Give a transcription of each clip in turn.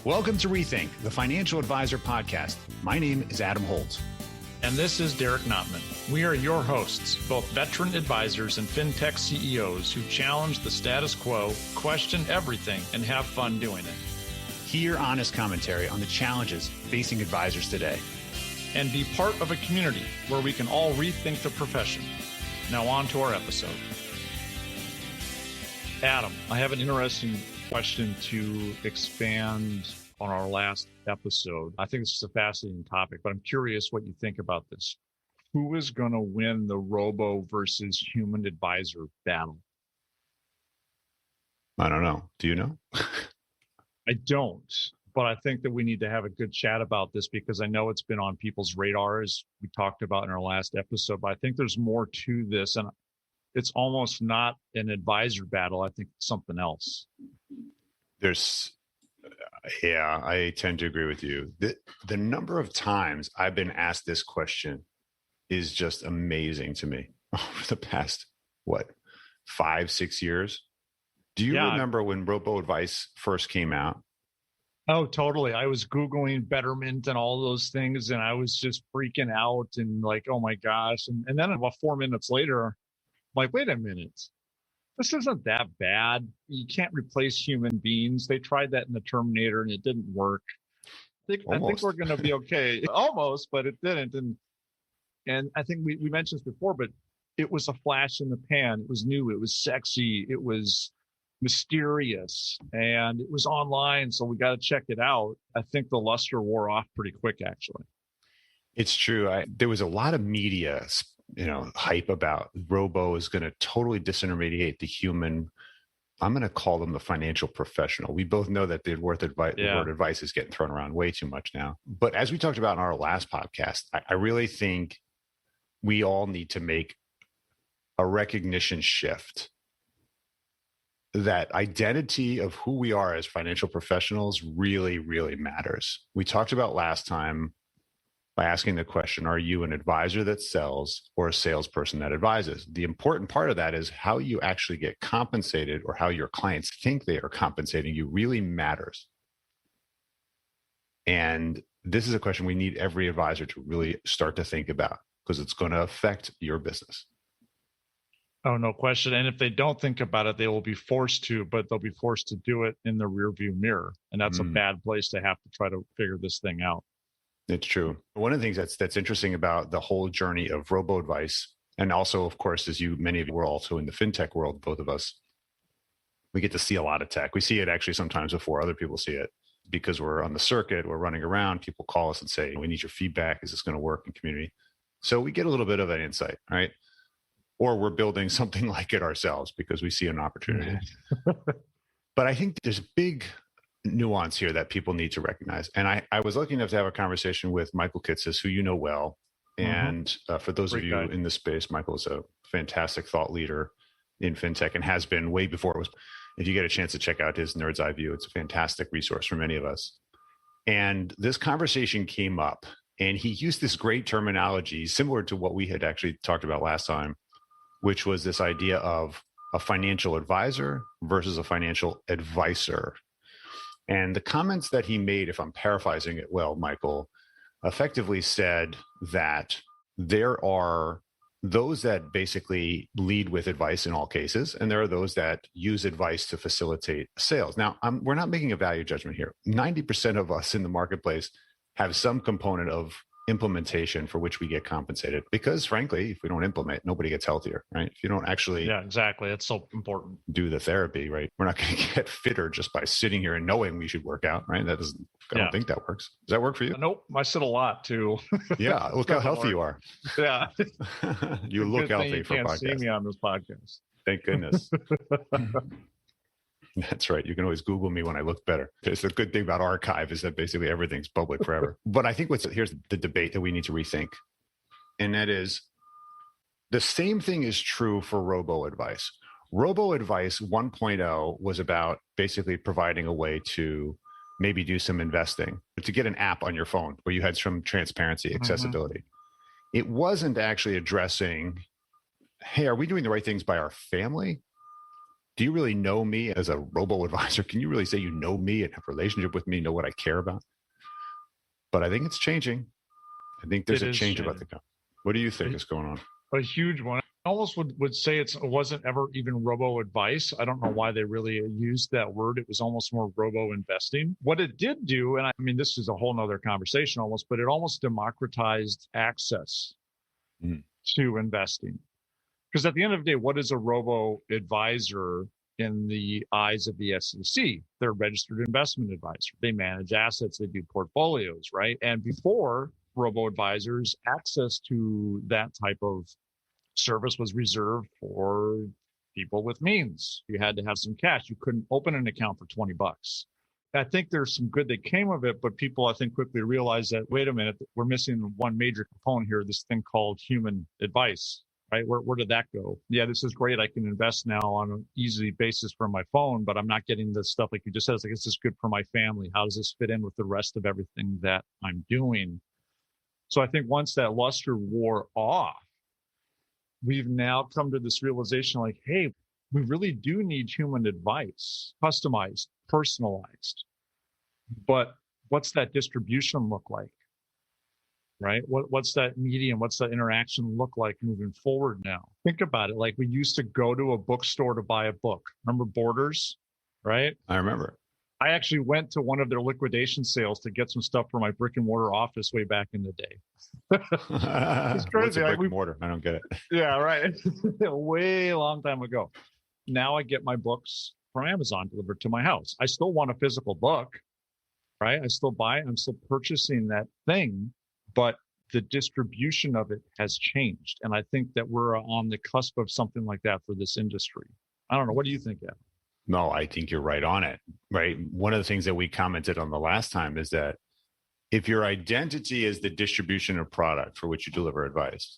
Welcome to Rethink, the Financial Advisor podcast. My name is Adam Holtz. And this is Derek Notman. We are your hosts, both veteran advisors and fintech CEOs who challenge the status quo, question everything, and have fun doing it. Hear honest commentary on the challenges facing advisors today. And be part of a community where we can all rethink the profession. Now on to our episode. Adam, I have an interesting question to expand on our last episode. I think this is a fascinating topic, but I'm curious what you think about this. Who is going to win the robo versus human advisor battle? I don't know. Do you know? I don't, but I think that we need to have a good chat about this because I know it's been on people's radars. We talked about in our last episode, but I think there's more to this, and it's almost not an advisor battle. I think it's something else. Yeah, I tend to agree with you. The number of times I've been asked this question is just amazing to me over the past, 5-6 years? Do you remember when Robo-Advice first came out? Oh, totally. I was Googling Betterment and all those things, and I was just freaking out and like, oh my gosh. And then about 4 minutes later, I'm like, wait a minute. This isn't that bad. You can't replace human beings. They tried that in the Terminator and it didn't work. I think we're going to be okay. Almost, but it didn't. And I think we mentioned this before, but it was a flash in the pan. It was new. It was sexy. It was mysterious, and it was online. So we got to check it out. I think the luster wore off pretty quick, actually. It's true. There was a lot of media hype about robo is going to totally disintermediate the human. I'm going to call them the financial professional. We both know that the word advice is getting thrown around way too much now. But as we talked about in our last podcast, I really think we all need to make a recognition shift that identity of who we are as financial professionals really, really matters. We talked about last time by asking the question, are you an advisor that sells or a salesperson that advises? The important part of that is how you actually get compensated or how your clients think they are compensating you really matters. And this is a question we need every advisor to really start to think about because it's going to affect your business. Oh, no question. And if they don't think about it, they will be forced to, but they'll be forced to do it in the rearview mirror. And that's a bad place to have to try to figure this thing out. It's true. One of the things that's interesting about the whole journey of robo-advice, and also, of course, many of you were also in the fintech world, both of us, we get to see a lot of tech. We see it actually sometimes before other people see it because we're on the circuit, we're running around, people call us and say, we need your feedback. Is this going to work in community? So we get a little bit of an insight, right? Or we're building something like it ourselves because we see an opportunity. But I think there's a big nuance here that people need to recognize. And I was lucky enough to have a conversation with Michael Kitces, who you know well. And for those of you in this space, Michael is a fantastic thought leader in fintech and has been way before it was. If you get a chance to check out his Nerd's Eye View, it's a fantastic resource for many of us. And this conversation came up and he used this great terminology similar to what we had actually talked about last time, which was this idea of a financial advisor versus a financial advisor. And the comments that he made, if I'm paraphrasing it well, Michael, effectively said that there are those that basically lead with advice in all cases, and there are those that use advice to facilitate sales. Now, we're not making a value judgment here. 90% of us in the marketplace have some component of implementation for which we get compensated because frankly, if we don't implement, nobody gets healthier, right? If you don't actually exactly. It's so important. Do the therapy, right? We're not going to get fitter just by sitting here and knowing we should work out, right? I don't think that works. Does that work for you? Nope. I sit a lot too. Yeah. Look how healthy you are. Yeah. You look healthy for a podcast. You can't see me on this podcast. Thank goodness. That's right. You can always Google me when I look better. It's the good thing about archive is that basically everything's public forever. But I think here's the debate that we need to rethink. And that is the same thing is true for robo-advice. Robo-advice 1.0 was about basically providing a way to maybe do some investing, to get an app on your phone where you had some transparency, accessibility. It wasn't actually addressing, hey, are we doing the right things by our family? do you really know me as a robo-advisor? Can you really say you know me and have a relationship with me, know what I care about? But I think it's changing. I think there's a change about the company. What do you think is going on? A huge one. I almost would say it wasn't ever even robo-advice. I don't know why they really used that word. It was almost more robo-investing. What it did do, and I mean, this is a whole nother conversation almost, but it almost democratized access to investing. Because at the end of the day, what is a robo-advisor in the eyes of the SEC? They're a registered investment advisor. They manage assets. They do portfolios, right? And before robo-advisors, access to that type of service was reserved for people with means. You had to have some cash. You couldn't open an account for $20. I think there's some good that came of it, but people, I think, quickly realized that, wait a minute, we're missing one major component here, this thing called human advice, right? Where did that go? Yeah, this is great. I can invest now on an easy basis from my phone, but I'm not getting the stuff like you just said. It's like, is this good for my family? How does this fit in with the rest of everything that I'm doing? So I think once that luster wore off, we've now come to this realization like, hey, we really do need human advice, customized, personalized. But what's that distribution look like? Right? What's that medium? What's that interaction look like moving forward now? Think about it. Like we used to go to a bookstore to buy a book. Remember Borders? Right? I remember. I actually went to one of their liquidation sales to get some stuff for my brick and mortar office way back in the day. It's crazy. What's a brick and mortar? I don't get it. Yeah, right. Way long time ago. Now I get my books from Amazon delivered to my house. I still want a physical book, right? I still buy it. I'm still purchasing that thing, but the distribution of it has changed. And I think that we're on the cusp of something like that for this industry. I don't know. What do you think, Evan? No, I think you're right on it, right? One of the things that we commented on the last time is that if your identity is the distribution of product for which you deliver advice,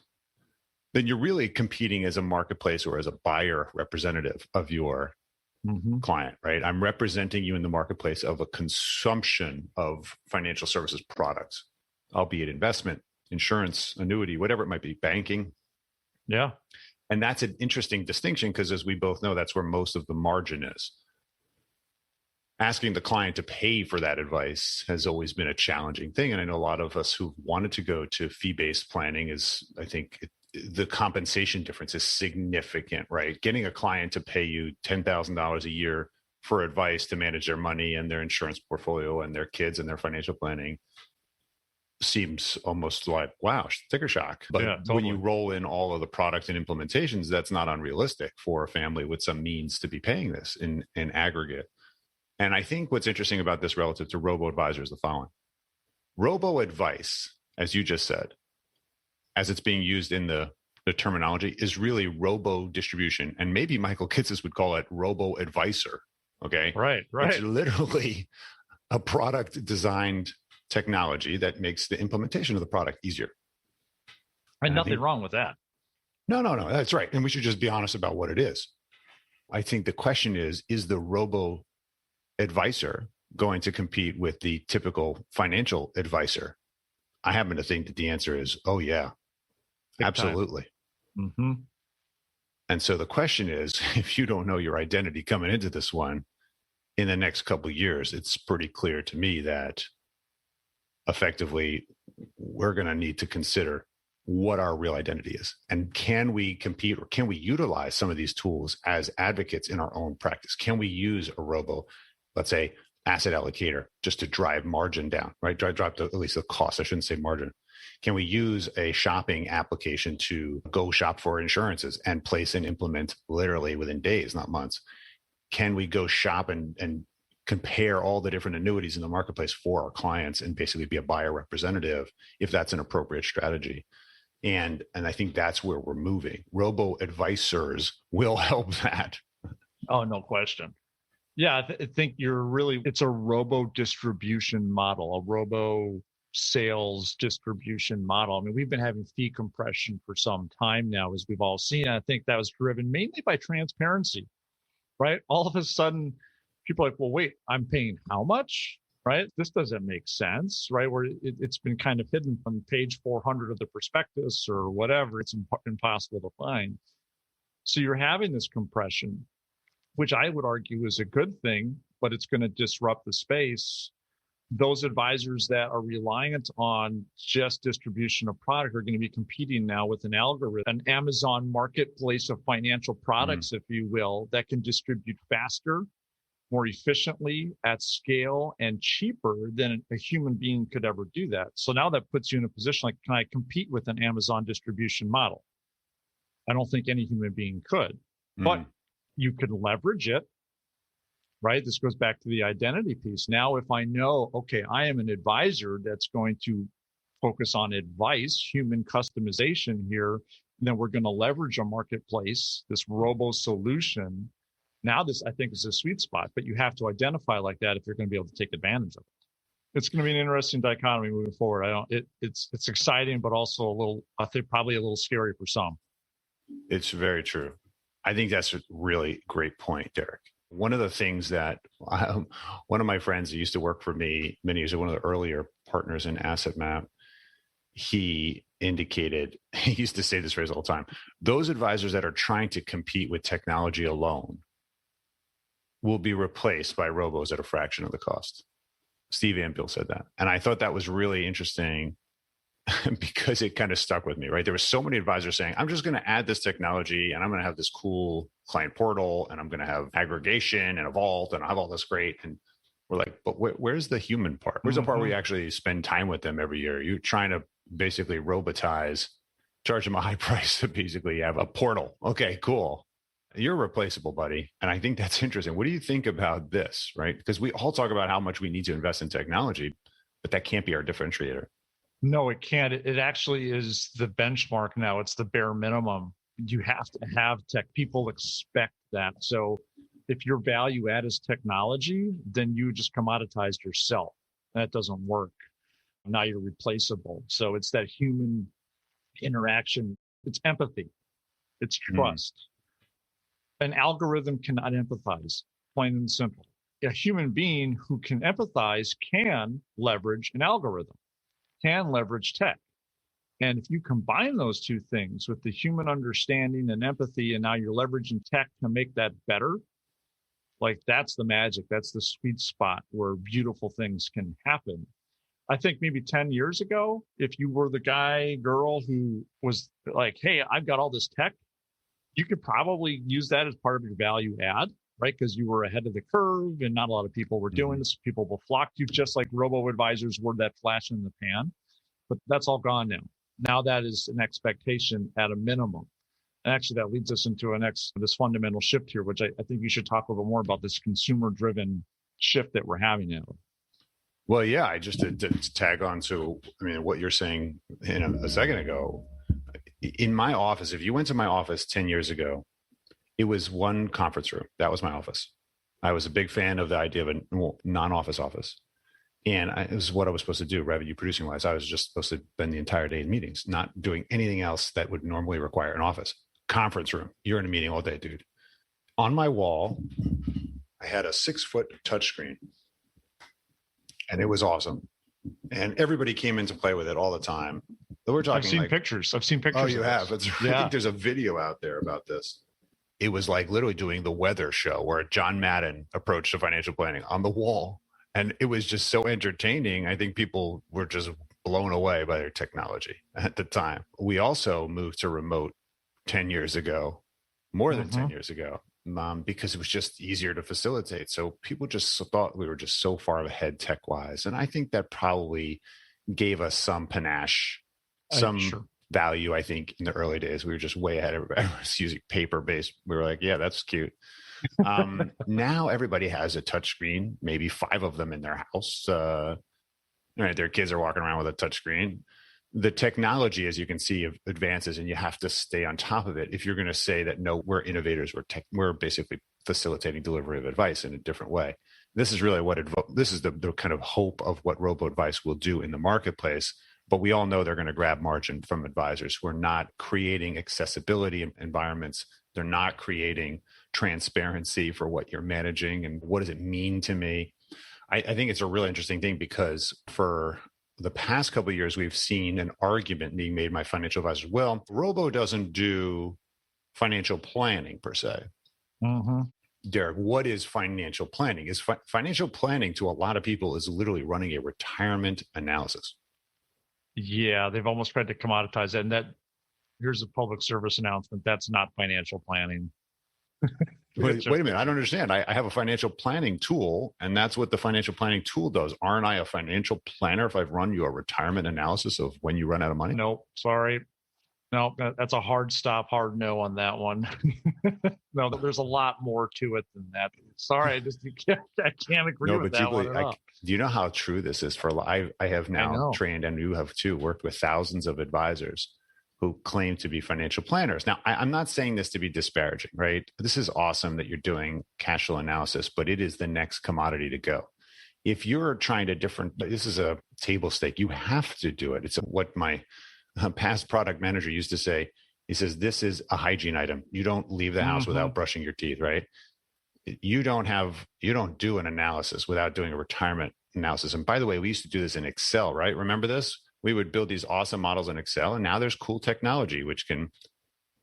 then you're really competing as a marketplace or as a buyer representative of your client, right? I'm representing you in the marketplace of a consumption of financial services products, albeit investment, insurance, annuity, whatever it might be, banking. Yeah. And that's an interesting distinction because, as we both know, that's where most of the margin is. Asking the client to pay for that advice has always been a challenging thing. And I know a lot of us who've wanted to go to fee-based planning I think the compensation difference is significant, right? Getting a client to pay you $10,000 a year for advice to manage their money and their insurance portfolio and their kids and their financial planning seems almost like, wow, sticker shock. But yeah, totally. When you roll in all of the product and implementations, that's not unrealistic for a family with some means to be paying this in aggregate. And I think what's interesting about this relative to robo-advisor is the following. Robo-advice, as you just said, as it's being used in the terminology, is really robo-distribution. And maybe Michael Kitces would call it robo-advisor, okay? Right. It's literally a product designed technology that makes the implementation of the product easier. And nothing wrong with that. No, that's right. And we should just be honest about what it is. I think the question is the robo-advisor going to compete with the typical financial advisor? I happen to think that the answer is, oh, yeah, absolutely. Mm-hmm. And so the question is, if you don't know your identity coming into this one, in the next couple of years, it's pretty clear to me that effectively we're going to need to consider what our real identity is. And can we compete or can we utilize some of these tools as advocates in our own practice? Can we use a let's say, asset allocator just to drive margin down, right? Drive at least the cost. I shouldn't say margin. Can we use a shopping application to go shop for insurances and place and implement literally within days, not months? Can we go shop and compare all the different annuities in the marketplace for our clients and basically be a buyer representative if that's an appropriate strategy? And I think that's where we're moving. Robo-advisors will help that. Oh, no question. Yeah, I think it's a robo-distribution model, a robo-sales distribution model. I mean, we've been having fee compression for some time now, as we've all seen. I think that was driven mainly by transparency, right? All of a sudden, people are like, well, wait, I'm paying how much, right? This doesn't make sense, right? Where it's been kind of hidden from page 400 of the prospectus or whatever. It's impossible to find. So you're having this compression. which I would argue is a good thing, but it's going to disrupt the space. Those advisors that are reliant on just distribution of product are going to be competing now with an algorithm, an Amazon marketplace of financial products, if you will, that can distribute faster, more efficiently, at scale, and cheaper than a human being could ever do that. So now that puts you in a position like, can I compete with an Amazon distribution model? I don't think any human being could, but you could leverage it, right? This goes back to the identity piece. Now, if I know, okay, I am an advisor that's going to focus on advice, human customization here, then we're going to leverage a marketplace, this robo solution. Now, this, I think, is a sweet spot, but you have to identify like that if you're going to be able to take advantage of it. It's going to be an interesting dichotomy moving forward. It's exciting, but also a little, I think, probably a little scary for some. It's very true. I think that's a really great point, Derek. One of the things that one of my friends who used to work for me many years ago, one of the earlier partners in Asset Map, he indicated, he used to say this phrase all the time, those advisors that are trying to compete with technology alone will be replaced by robos at a fraction of the cost. Steve Anfield said that. And I thought that was really interesting because it kind of stuck with me, right? There were so many advisors saying, I'm just going to add this technology and I'm going to have this cool client portal and I'm going to have aggregation and a vault and I have all this great. And we're like, but where's the human part? Where's the part where you actually spend time with them every year? You're trying to basically robotize, charge them a high price to basically have a portal. Okay, cool. You're replaceable, buddy. And I think that's interesting. What do you think about this, right? Because we all talk about how much we need to invest in technology, but that can't be our differentiator. No, it can't. It actually is the benchmark now. It's the bare minimum. You have to have tech. People expect that. So if your value add is technology, then you just commoditized yourself. That doesn't work. Now you're replaceable. So it's that human interaction. It's empathy. It's trust. An algorithm cannot empathize, plain and simple. A human being who can empathize can leverage an algorithm, can leverage tech. And if you combine those two things with the human understanding and empathy, and now you're leveraging tech to make that better, like that's the magic. That's the sweet spot where beautiful things can happen. I think maybe 10 years ago, if you were the guy, girl who was like, hey, I've got all this tech, you could probably use that as part of your value add, right? Because you were ahead of the curve and not a lot of people were doing this. People will flock to you, just like robo-advisors were that flash in the pan. But that's all gone now. Now that is an expectation at a minimum. And actually that leads us into this fundamental shift here, which I think you should talk a little bit more about, this consumer-driven shift that we're having now. Well, yeah, I just to tag on to, what you're saying a second ago. In my office, if you went to my office 10 years ago, it was one conference room. That was my office. I was a big fan of the idea of a non-office office. And it was what I was supposed to do, revenue producing wise. I was just supposed to spend the entire day in meetings, not doing anything else that would normally require an office. Conference room. You're in a meeting all day, dude. On my wall, I had a 6-foot touchscreen. And it was awesome. And everybody came in to play with it all the time. But we're talking. I've seen pictures. Oh, you have? I think there's a video out there about this. It was like literally doing the weather show where John Madden approached to financial planning on the wall. And it was just so entertaining. I think people were just blown away by their technology at the time. We also moved to remote 10 years ago, more than 10 years ago, because it was just easier to facilitate. So people just thought we were just so far ahead tech-wise. And I think that probably gave us some panache, some value. I think in the early days, we were just way ahead. Everybody was using paper-based. We were like, yeah, that's cute. Now everybody has a touchscreen, maybe 5 of them in their house. Right, their kids are walking around with a touchscreen. The technology, as you can see, advances, and you have to stay on top of it. If you're going to say that, no, we're innovators, we're basically facilitating delivery of advice in a different way. This is really this is the kind of hope of what robo-advice will do in the marketplace. But we all know they're going to grab margin from advisors who are not creating accessibility environments. They're not creating transparency for what you're managing and what does it mean to me. I think it's a really interesting thing because for the past couple of years, we've seen an argument being made by financial advisors. Well, Robo doesn't do financial planning per se. Derek, what is financial planning? Is financial planning to a lot of people is literally running a retirement analysis. Yeah, they've almost tried to commoditize it. And here's a public service announcement. That's not financial planning. Wait a minute. I don't understand. I have a financial planning tool, and that's what the financial planning tool does. Aren't I a financial planner if I've run you a retirement analysis of when you run out of money? Nope. Sorry. No, that's a hard stop, hard no on that one. No, there's a lot more to it than that. Sorry, I can't agree with that one at all. Do you know how true this is? I have now trained, and you have too, worked with thousands of advisors who claim to be financial planners. Now, I'm not saying this to be disparaging, right? This is awesome that you're doing cash flow analysis, but it is the next commodity to go. If you're trying to this is a table stake. You have to do it. It's what my past product manager used to say. He says, this is a hygiene item. You don't leave the house without brushing your teeth, right? You don't do an analysis without doing a retirement analysis. And by the way, we used to do this in Excel, right? Remember this? We would build these awesome models in Excel, and now there's cool technology which can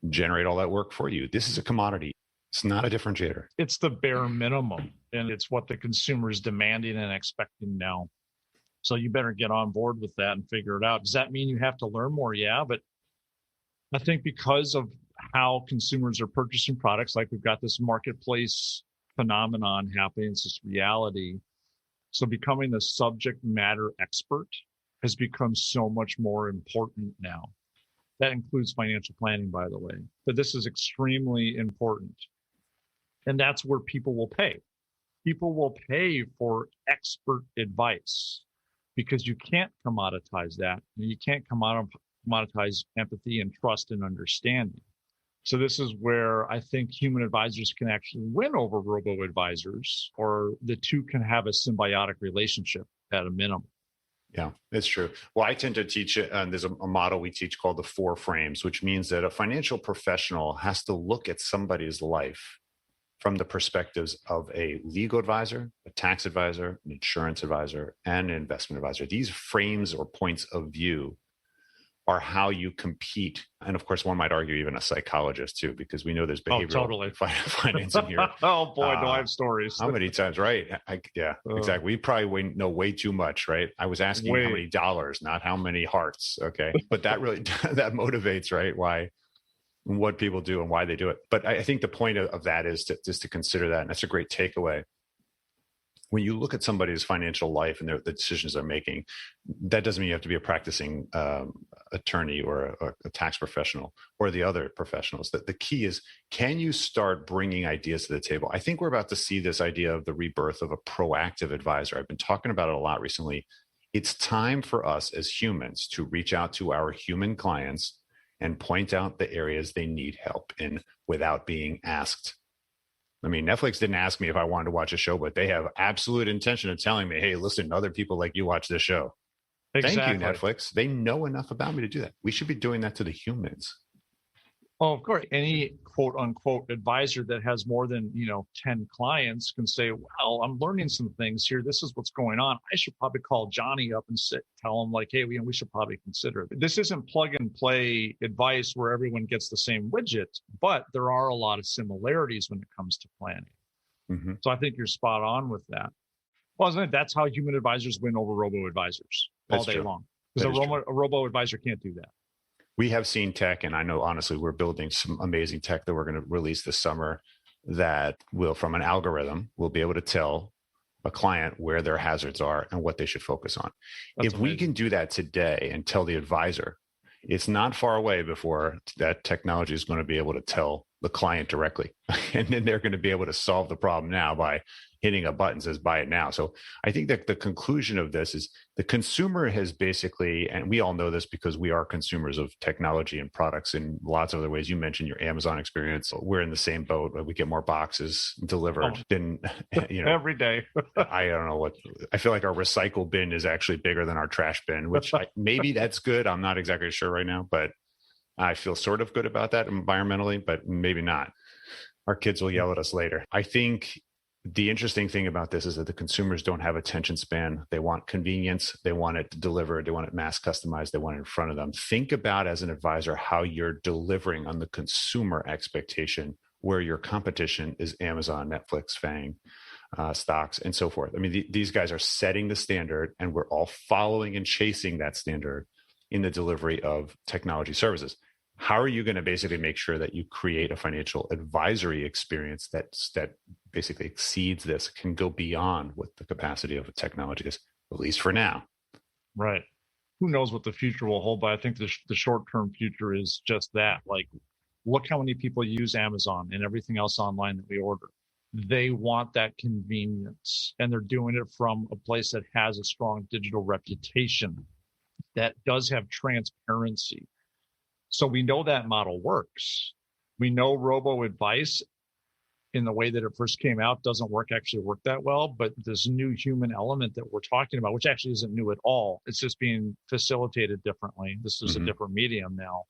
generate all that work for you. This is a commodity. It's not a differentiator. It's the bare minimum, and it's what the consumer is demanding and expecting now. So you better get on board with that and figure it out. Does that mean you have to learn more? Yeah, but I think because of how consumers are purchasing products, like we've got this marketplace phenomenon happening, it's this reality. So becoming the subject matter expert has become so much more important now. That includes financial planning, by the way. But this is extremely important. And that's where people will pay. People will pay for expert advice because you can't commoditize that. You can't commoditize empathy and trust and understanding. So this is where I think human advisors can actually win over robo-advisors, or the two can have a symbiotic relationship at a minimum. Yeah, it's true. Well, I tend to teach it, and there's a model we teach called the 4 frames, which means that a financial professional has to look at somebody's life from the perspectives of a legal advisor, a tax advisor, an insurance advisor, and an investment advisor. These frames or points of view are how you compete. And of course, one might argue even a psychologist too, because we know there's behavioral finance in here. Oh boy, do I have stories. How many times, right? Exactly. We probably know way too much, right? I was asking how many dollars, not how many hearts. Okay. But that really, that motivates, right? What people do and why they do it. But I think the point of that is just to consider that. And that's a great takeaway. When you look at somebody's financial life and the decisions they're making, that doesn't mean you have to be a practicing attorney or a tax professional or the other professionals. The key is, can you start bringing ideas to the table? I think we're about to see this idea of the rebirth of a proactive advisor. I've been talking about it a lot recently. It's time for us as humans to reach out to our human clients and point out the areas they need help in without being asked. I mean, Netflix didn't ask me if I wanted to watch a show, but they have absolute intention of telling me, hey, listen, other people like you watch this show. Exactly. Thank you, Netflix. They know enough about me to do that. We should be doing that to the humans. Oh, of course. Any quote unquote advisor that has more than 10 clients can say, well, I'm learning some things here. This is what's going on. I should probably call Johnny up and tell him like, hey, we should probably consider it. This isn't plug and play advice where everyone gets the same widget, but there are a lot of similarities when it comes to planning. Mm-hmm. So I think you're spot on with that. Well, isn't it? That's how human advisors win over robo-advisors all day long. Because a robo-advisor can't do that. We have seen tech, and I know, honestly, we're building some amazing tech that we're going to release this summer that will, from an algorithm, will be able to tell a client where their hazards are and what they should focus on. That's amazing. We can do that today and tell the advisor, it's not far away before that technology is going to be able to tell the client directly. And then they're going to be able to solve the problem now by hitting a button that says buy it now. So I think that the conclusion of this is the consumer has basically, and we all know this because we are consumers of technology and products in lots of other ways. You mentioned your Amazon experience. We're in the same boat. We get more boxes delivered than, every day. I don't know I feel like our recycle bin is actually bigger than our trash bin, which maybe that's good. I'm not exactly sure right now, but I feel sort of good about that environmentally, but maybe not. Our kids will yell at us later. I think the interesting thing about this is that the consumers don't have attention span. They want convenience. They want it delivered. They want it mass customized. They want it in front of them. Think about, as an advisor, how you're delivering on the consumer expectation where your competition is Amazon, Netflix, Fang, stocks, and so forth. I mean, these guys are setting the standard, and we're all following and chasing that standard in the delivery of technology services. How are you going to basically make sure that you create a financial advisory experience that basically exceeds this, can go beyond what the capacity of a technology is, at least for now? Right. Who knows what the future will hold, but I think the short-term future is just that. Like, look how many people use Amazon and everything else online that we order. They want that convenience, and they're doing it from a place that has a strong digital reputation, that does have transparency. So we know that model works. We know robo-advice in the way that it first came out doesn't actually work that well, but this new human element that we're talking about, which actually isn't new at all, it's just being facilitated differently. This is a different medium now.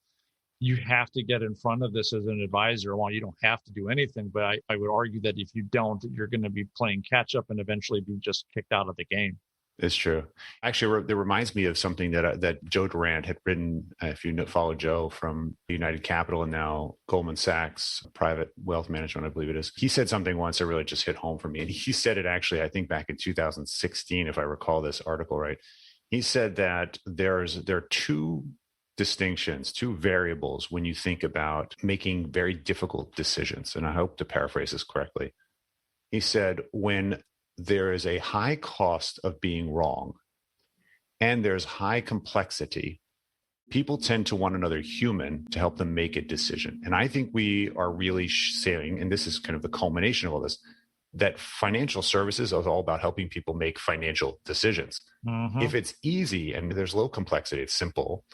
You have to get in front of this as an advisor. Well, you don't have to do anything, but I would argue that if you don't, you're going to be playing catch up and eventually be just kicked out of the game. It's true. Actually, that reminds me of something that Joe Durant had written. If you follow Joe from United Capital and now Goldman Sachs Private Wealth Management, I believe it is. He said something once that really just hit home for me. And he said it actually, I think back in 2016, if I recall this article right. He said that there are two distinctions, two variables when you think about making very difficult decisions. And I hope to paraphrase this correctly. He said, when there is a high cost of being wrong and there's high complexity, people tend to want another human to help them make a decision. And I think we are really saying, and this is kind of the culmination of all this, that financial services is all about helping people make financial decisions. If it's easy and there's low complexity, it's simple,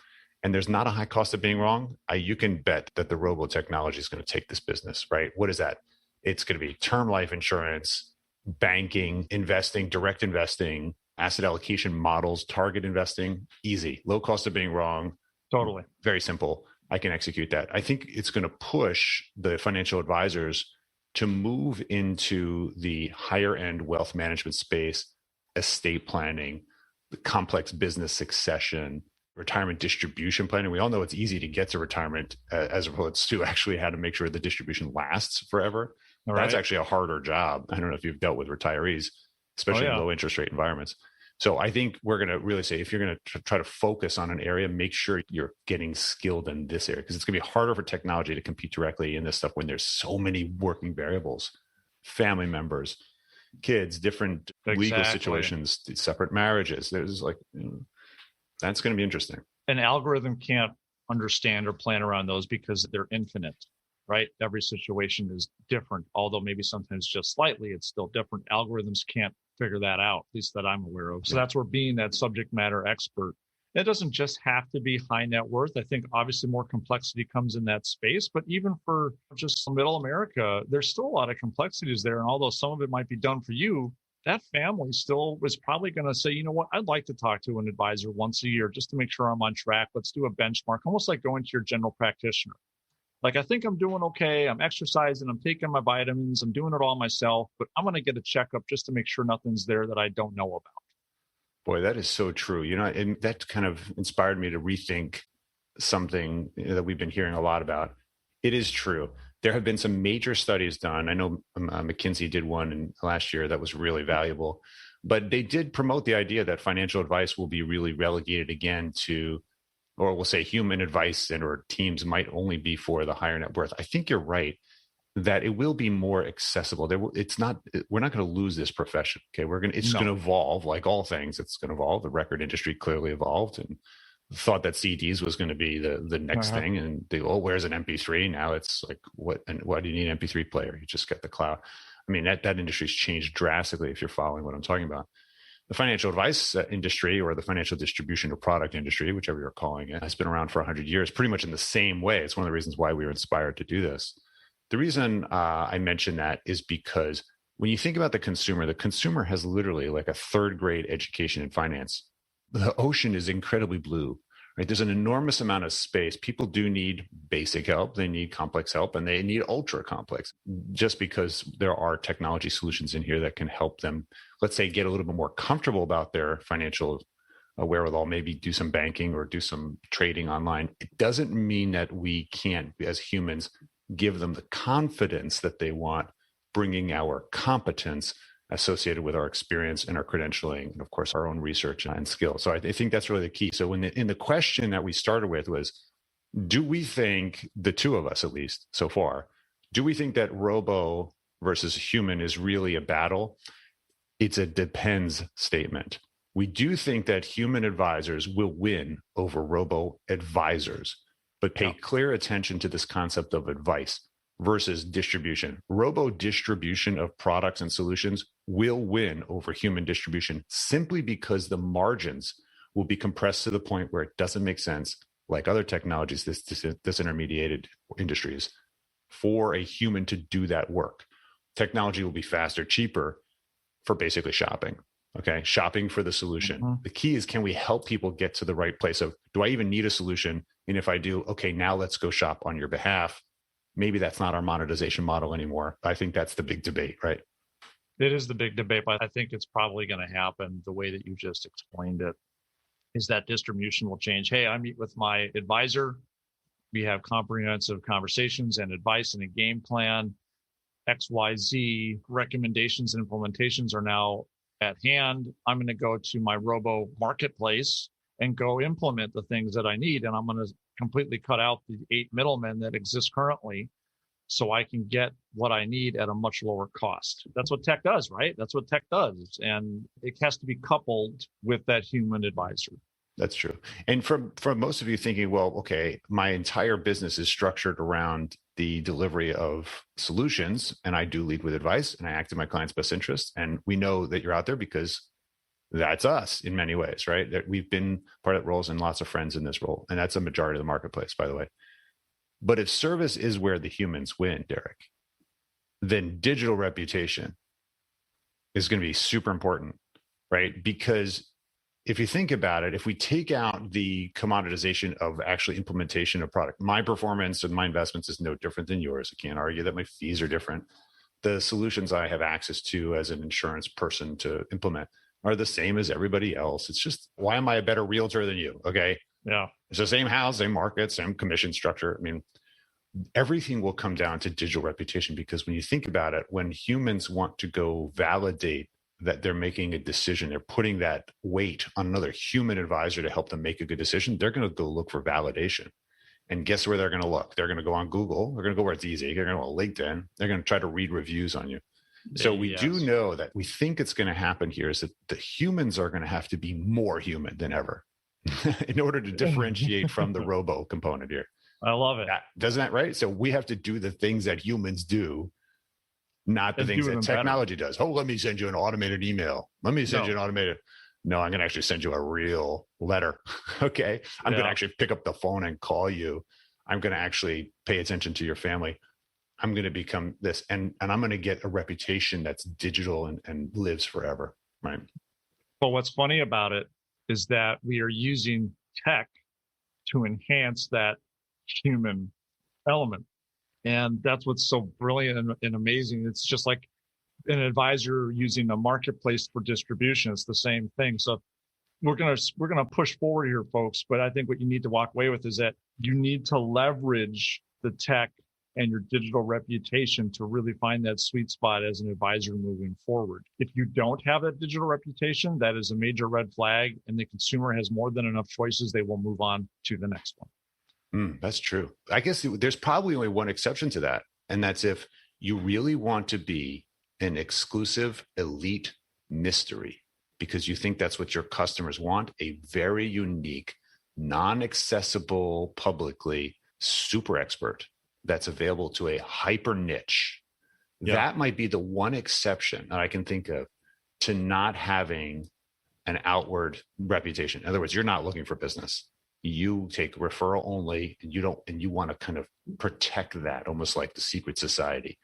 and there's not a high cost of being wrong, you can bet that the robo technology is going to take this business, right? What is that? It's going to be term life insurance, banking, investing, direct investing, asset allocation models, target investing. Easy, low cost of being wrong. Totally. Very simple. I can execute that. I think it's going to push the financial advisors to move into the higher end wealth management space, estate planning, the complex business succession, retirement distribution planning. We all know it's easy to get to retirement as opposed to actually how to make sure the distribution lasts forever. All That's right. Actually a harder job. I don't know if you've dealt with retirees, especially in low interest rate environments. So I think we're going to really say, if you're going to try to focus on an area, make sure you're getting skilled in this area, because it's going to be harder for technology to compete directly in this stuff when there's so many working variables, family members, kids, different legal situations, separate marriages. There's that's going to be interesting. An algorithm can't understand or plan around those because they're infinite, right? Every situation is different, although maybe sometimes just slightly, it's still different. Algorithms can't figure that out, at least that I'm aware of. So that's where being that subject matter expert, it doesn't just have to be high net worth. I think obviously more complexity comes in that space, but even for just middle America, there's still a lot of complexities there. And although some of it might be done for you, that family still was probably going to say, you know what, I'd like to talk to an advisor once a year just to make sure I'm on track. Let's do a benchmark, almost like going to your general practitioner. Like, I think I'm doing okay. I'm exercising. I'm taking my vitamins. I'm doing it all myself, but I'm going to get a checkup just to make sure nothing's there that I don't know about. Boy, that is so true. You know, and that kind of inspired me to rethink something that we've been hearing a lot about. It is true. There have been some major studies done. I know McKinsey did one last year that was really valuable, but they did promote the idea that financial advice will be really relegated again to, or we'll say human advice and or teams might only be for the higher net worth. I think you're right that it will be more accessible. We're not going to lose this profession. Okay. It's going to evolve like all things. It's going to evolve. The record industry clearly evolved and thought that CDs was going to be the next thing. And where's an MP3? Now it's like, what, and why do you need an MP3 player? You just get the cloud. I mean, that industry's changed drastically if you're following what I'm talking about. The financial advice industry, or the financial distribution or product industry, whichever you're calling it, has been around for 100 years, pretty much in the same way. It's one of the reasons why we were inspired to do this. The reason I mention that is because when you think about the consumer has literally like a third grade education in finance. The ocean is incredibly blue, right? There's an enormous amount of space. People do need basic help. They need complex help, and they need ultra complex, just because there are technology solutions in here that can help them, let's say, get a little bit more comfortable about their financial wherewithal, maybe do some banking or do some trading online. It doesn't mean that we can't, as humans, give them the confidence that they want, bringing our competence associated with our experience and our credentialing, and of course, our own research and skill. So I think that's really the key. So in the question that we started with was, do we think, the two of us at least so far, do we think that robo versus human is really a battle? It's a depends statement. We do think that human advisors will win over robo-advisors, but pay clear attention to this concept of advice versus distribution. Robo-distribution of products and solutions will win over human distribution simply because the margins will be compressed to the point where it doesn't make sense, like other technologies, this disintermediated industries, for a human to do that work. Technology will be faster, cheaper for basically shopping. Okay, shopping for the solution. Mm-hmm. The key is, can we help people get to the right place of, do I even need a solution? And if I do, okay, now let's go shop on your behalf. Maybe that's not our monetization model anymore. I think that's the big debate, right? It is the big debate, but I think it's probably going to happen the way that you just explained it, is that distribution will change. Hey, I meet with my advisor. We have comprehensive conversations and advice and a game plan. XYZ recommendations and implementations are now at hand. I'm going to go to my robo marketplace and go implement the things that I need. And I'm going to completely cut out the 8 middlemen that exist currently, so I can get what I need at a much lower cost. That's what tech does, right? That's what tech does. And it has to be coupled with that human advisor. That's true. And from most of you thinking, well, okay, my entire business is structured around the delivery of solutions, and I do lead with advice, and I act in my client's best interest. And we know that you're out there because that's us in many ways, right? That we've been part of roles and lots of friends in this role. And that's a majority of the marketplace, by the way. But if service is where the humans win, Derek, then digital reputation is going to be super important, right? Because if you think about it, if we take out the commoditization of actually implementation of product, my performance and my investments is no different than yours. I can't argue that my fees are different. The solutions I have access to as an insurance person to implement are the same as everybody else. It's just, why am I a better realtor than you? Okay. Yeah. It's the same house, same market, same commission structure. I mean, everything will come down to digital reputation, because when you think about it, when humans want to go validate that they're making a decision, they're putting that weight on another human advisor to help them make a good decision, they're going to go look for validation. And guess where they're going to look? They're going to go on Google. They're going to go where it's easy. They're going to go on LinkedIn. They're going to try to read reviews on you. So we do know that we think it's going to happen here is that the humans are going to have to be more human than ever in order to differentiate from the robo component here. I love it. Doesn't that right? So we have to do the things that humans do, not the things that technology does. Oh, let me send you an automated email. Let me send you an automated. No, I'm going to actually send you a real letter. Okay. I'm going to actually pick up the phone and call you. I'm going to actually pay attention to your family. I'm going to become this, and I'm going to get a reputation that's digital and lives forever. Right. But what's funny about it is that we are using tech to enhance that human element. And that's what's so brilliant and amazing. It's just like an advisor using a marketplace for distribution. It's the same thing. So we're gonna push forward here, folks. But I think what you need to walk away with is that you need to leverage the tech and your digital reputation to really find that sweet spot as an advisor moving forward. If you don't have that digital reputation, that is a major red flag, and the consumer has more than enough choices. They will move on to the next one. That's true. I guess there's probably only one exception to that. And that's if you really want to be an exclusive elite mystery, because you think that's what your customers want, a very unique, non-accessible, publicly super expert that's available to a hyper niche. Yeah. That might be the one exception that I can think of to not having an outward reputation. In other words, you're not looking for business. You take referral only, and you want to kind of protect that, almost like the secret society.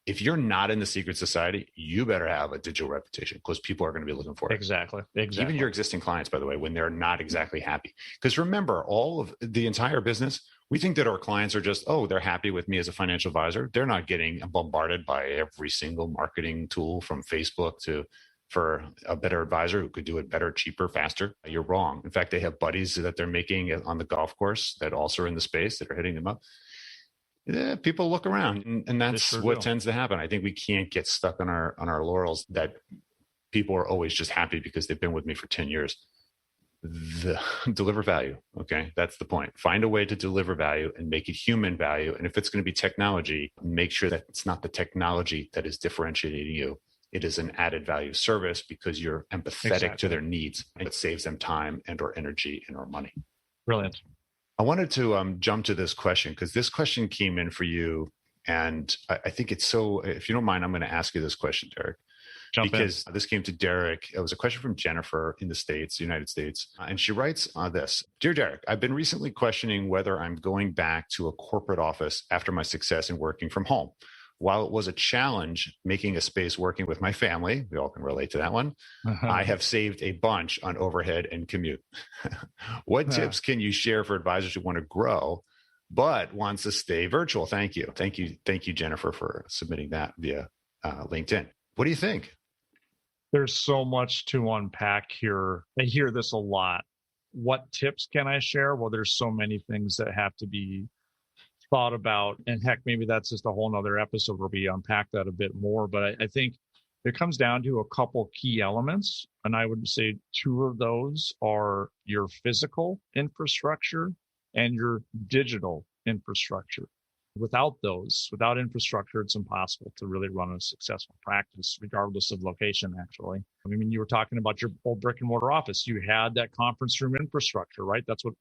If you're not in the secret society, you better have a digital reputation, because people are going to be looking for it. Exactly. Even your existing clients, by the way, when they're not exactly happy. Because remember, all of the entire business, we think that our clients are just, they're happy with me as a financial advisor. They're not getting bombarded by every single marketing tool from Facebook for a better advisor who could do it better, cheaper, faster. You're wrong. In fact, they have buddies that they're making on the golf course that also are in the space that are hitting them up. people look around, and that's sure what do. tends to happen. I think we can't get stuck on our laurels that people are always just happy because they've been with me for 10 years. Deliver value. Okay. That's the point. Find a way to deliver value and make it human value. And if it's going to be technology, make sure that it's not the technology that is differentiating you. It is an added value service because you're empathetic to their needs, and it saves them time and or energy and or money. Brilliant. I wanted to jump to this question because this question came in for you. And I think it's so, if you don't mind, I'm going to ask you this question, Derek. Because this came to Derek. It was a question from Jennifer in the United States. And she writes this: Dear Derek, I've been recently questioning whether I'm going back to a corporate office after my success in working from home. While it was a challenge making a space working with my family, we all can relate to that one, I have saved a bunch on overhead and commute. What tips can you share for advisors who want to grow but wants to stay virtual? Thank you. Thank you, Jennifer, for submitting that via LinkedIn. What do you think? There's so much to unpack here. I hear this a lot. What tips can I share? Well, there's so many things that have to be thought about. And heck, maybe that's just a whole nother episode where we unpack that a bit more. But I think it comes down to a couple key elements. And I would say two of those are your physical infrastructure and your digital infrastructure. Without infrastructure, it's impossible to really run a successful practice, regardless of location, actually. I mean, you were talking about your old brick and mortar office. You had that conference room infrastructure, right? That's what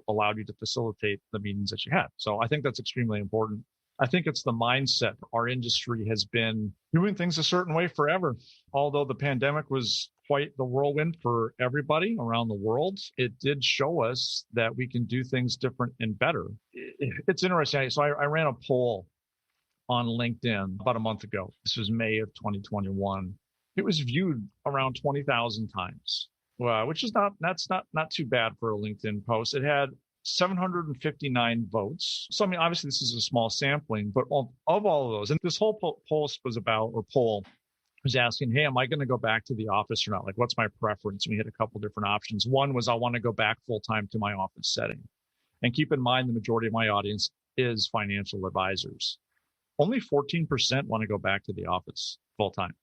allowed you to facilitate the meetings that you had. So I think that's extremely important. I think it's the mindset. Our industry has been doing things a certain way forever. Although the pandemic was quite the whirlwind for everybody around the world, it did show us that we can do things different and better. It's interesting. So I ran a poll on LinkedIn about a month ago. This was May of 2021. It was viewed around 20,000 times, which is not too bad for a LinkedIn post. It had 759 votes. So, I mean, obviously this is a small sampling, but of all of those, and this whole poll was asking, hey, am I going to go back to the office or not? Like, what's my preference? And we had a couple different options. One was I want to go back full-time to my office setting. And keep in mind, the majority of my audience is financial advisors. Only 14% want to go back to the office full-time.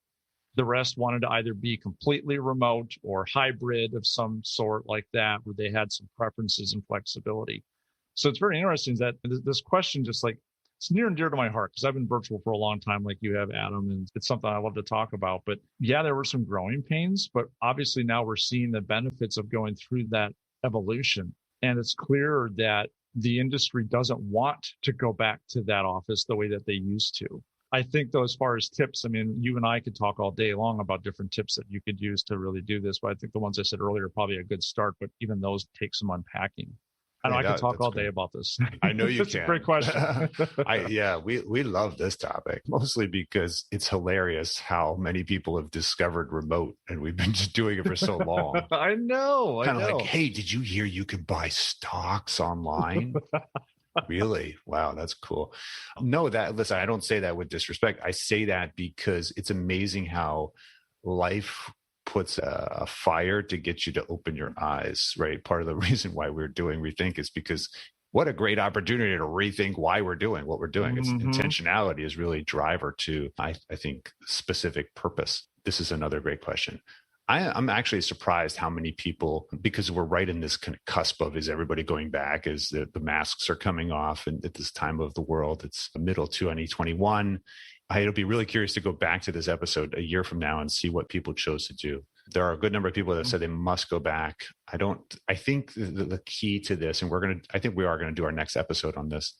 The rest wanted to either be completely remote or hybrid of some sort like that, where they had some preferences and flexibility. So it's very interesting that this question just like, it's near and dear to my heart because I've been virtual for a long time like you have, Adam, and it's something I love to talk about. But yeah, there were some growing pains, but obviously now we're seeing the benefits of going through that evolution. And it's clear that the industry doesn't want to go back to that office the way that they used to. I think though, as far as tips, I mean, you and I could talk all day long about different tips that you could use to really do this. But I think the ones I said earlier are probably a good start, but even those take some unpacking. I could talk all day about this. I know you That's can. A great question. We love this topic, mostly because it's hilarious how many people have discovered remote and we've been just doing it for so long. I know. Kind of like, hey, did you hear you could buy stocks online? Really? Wow, that's cool. No, listen, I don't say that with disrespect. I say that because it's amazing how life puts a fire to get you to open your eyes, right? Part of the reason why we're doing Rethink is because what a great opportunity to rethink why we're doing what we're doing. Mm-hmm. It's intentionality is really driver to, I think, specific purpose. This is another great question. I'm actually surprised how many people, because we're right in this kind of cusp of, is everybody going back as the masks are coming off, and at this time of the world, it's the middle of 2021. It'll be really curious to go back to this episode a year from now and see what people chose to do. There are a good number of people that said they must go back. I think the key to this, and I think we are going to do our next episode on this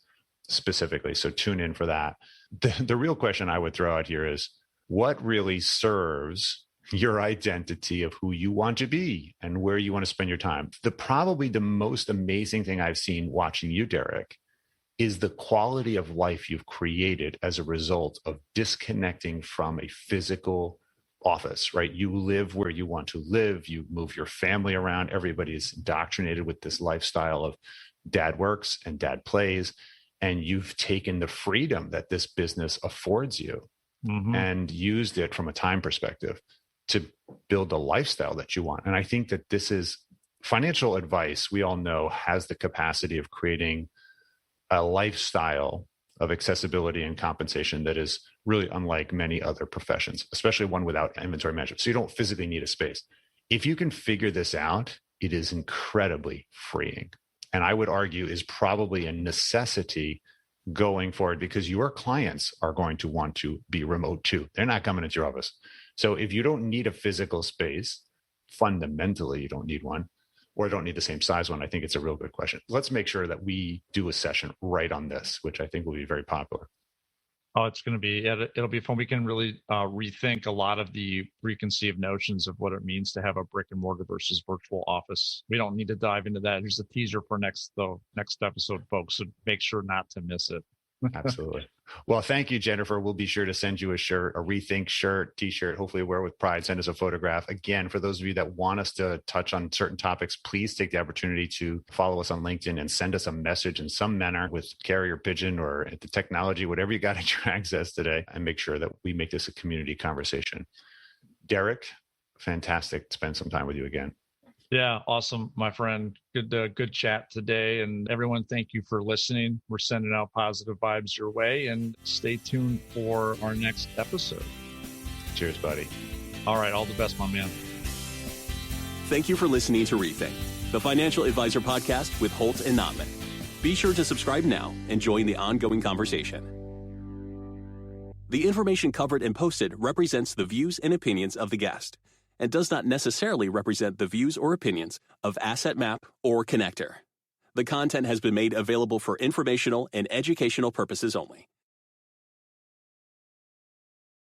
specifically. So tune in for that. The real question I would throw out here is, what really serves your identity of who you want to be and where you want to spend your time? Probably the most amazing thing I've seen watching you, Derek, is the quality of life you've created as a result of disconnecting from a physical office, right? You live where you want to live. You move your family around. Everybody is indoctrinated with this lifestyle of dad works and dad plays. And you've taken the freedom that this business affords you and used it from a time perspective to build a lifestyle that you want. And I think that this is financial advice, we all know, has the capacity of creating a lifestyle of accessibility and compensation that is really unlike many other professions, especially one without inventory management. So you don't physically need a space. If you can figure this out, it is incredibly freeing. And I would argue is probably a necessity going forward, because your clients are going to want to be remote too. They're not coming into your office. So if you don't need a physical space, fundamentally, you don't need one, or don't need the same size one. I think it's a real good question. Let's make sure that we do a session right on this, which I think will be very popular. Oh, it's going to be, it'll be fun. We can really rethink a lot of the preconceived notions of what it means to have a brick and mortar versus virtual office. We don't need to dive into that. Here's a teaser for next episode, folks. So make sure not to miss it. Absolutely. Well, thank you, Jennifer. We'll be sure to send you a shirt, a Rethink shirt, t-shirt, hopefully wear with pride. Send us a photograph. Again, for those of you that want us to touch on certain topics, please take the opportunity to follow us on LinkedIn and send us a message in some manner with carrier pigeon or the technology, whatever you got at your access today, and make sure that we make this a community conversation. Derek, fantastic to spend some time with you again. Yeah, awesome, my friend. Good chat today. And everyone, thank you for listening. We're sending out positive vibes your way, and stay tuned for our next episode. Cheers, buddy. All right, all the best, my man. Thank you for listening to Rethink, the Financial Advisor podcast with Holt and Notman. Be sure to subscribe now and join the ongoing conversation. The information covered and posted represents the views and opinions of the guest and does not necessarily represent the views or opinions of Asset Map or Connector. The content has been made available for informational and educational purposes only.